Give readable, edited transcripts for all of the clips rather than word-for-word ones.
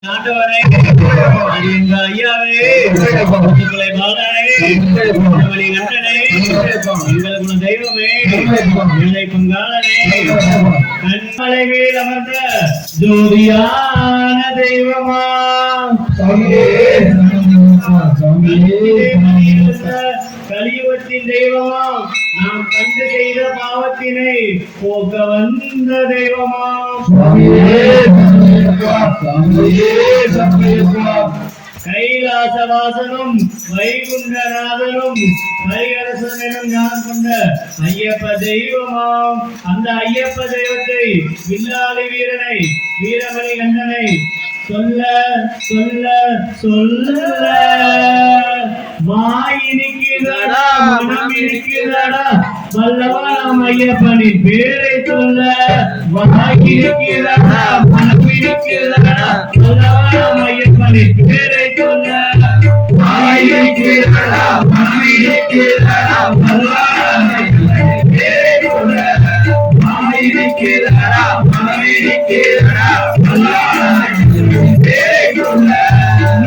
ஆண்டவரே எங்க ஐயாவே உங்களை பாலனே வழி நண்டனே எங்களுக்கு தெய்வமே என்னை பங்காளனே கண்மலையில் அமர்ந்த ஜோதியான தெய்வமா கலியுகத்தின் தெய்வமா நாம் கண்டு செய்த பாவத்தினை போக்க வந்த தெய்வமா கைலாசவாசனும் வைகுண்டநாதனும் ஹரிஹரசனும் ஞானம் கொண்ட ஐயப்ப தெய்வமாம். அந்த ஐயப்ப தெய்வத்தை வில்லாளி வீரனை வீரமணி கண்டனை சொல்ல சொல்ல சொல்ல மாயினிக்கிறடா மனம் இருக்கிறடா வல்லவனாம் ஐயப்பனின் பேரை சொல்ல வாயினிக்கிறடா மனம் இருக்கிறடா வல்லவனாம் ஐயப்பனின் பேரை சொல்ல வாயினிக்கிறடா மனம் இருக்கிறடா வல்லவனாம் ஐயப்பனின் பேரை சொல்ல வாயினிக்கிறடா மனம் இருக்கிறடா வல்லவனாம்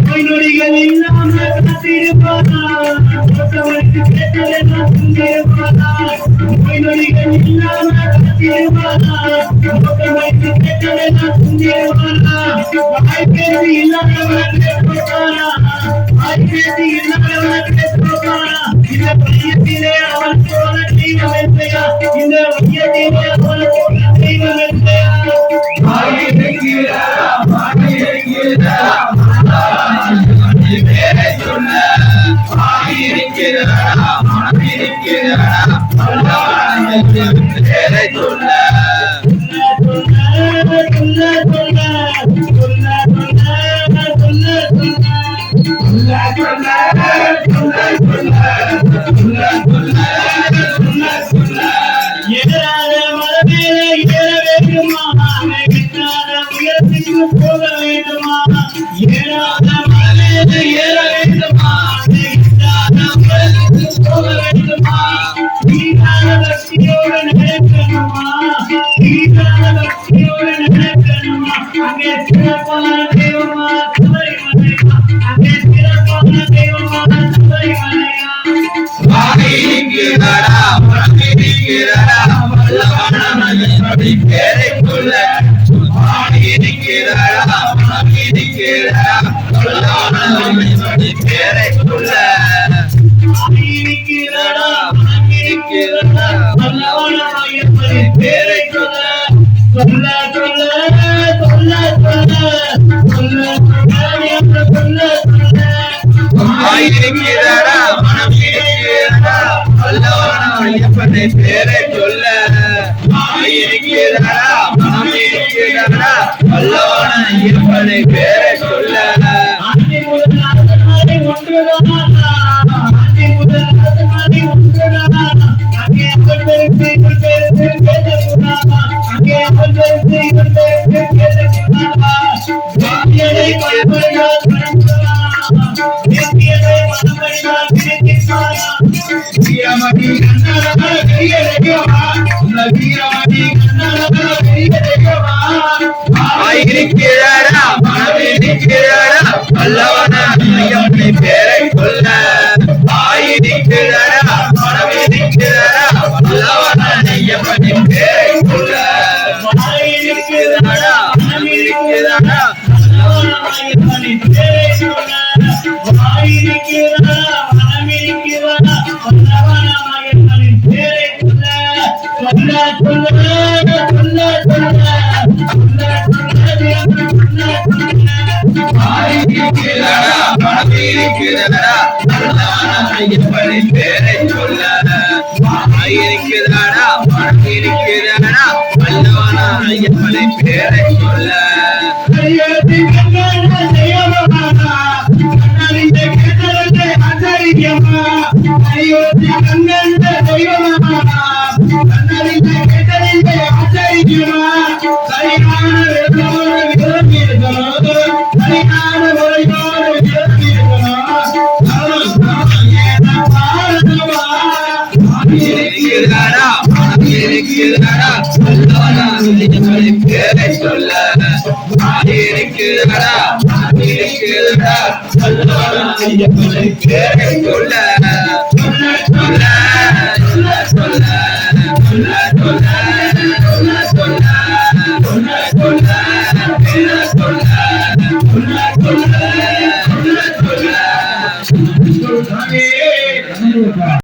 நோய் நொடிகள் இல்லாம காத்திருப்பானா நோய் நொடிகள் இல்லாம காத்திருப்பானா வாய்ப்பேசி இல்லாதவன் வாய்ப்பேசி இல்லாதவன் இந்த பையத்திலே அவன் போல தெய்வம் இல்லையா இந்த மையத்திலே அவன் போல தெய்வம் இல்லையா போக வேண்டுமா ஏற வேண்டுமா போக வேண்டுமா தீரான பக்தியோடு நடக்கணுமா தீரான பக்தியோடு நடக்கணுமா அங்கே சிறப்பான தெய்வமா சபரிமலையா அங்கே சிறப்பான தெய்வமா சபரிமலையா பேரை சொல்ல ஐயப்பனை பேரை சொல்ல பேரை சொல்ல ஐயப்பனின் பேரை சொல்ல ஐயப்பனின் பேரை சொல்ல இருக்கிறாரா பணம் இருக்கிறாரா வல்லவனா ஐயப்பனின் பேரை சொல்ல பேரை சொல்ல இருக்கிறாரா கேளுடா வல்லவன் ஐயப்பனை பேரை சொல்ல சொல்ல சொல்ல சொல்ல சொல்ல சொல்ல சொல்ல சொல்ல சொல்ல சொல்ல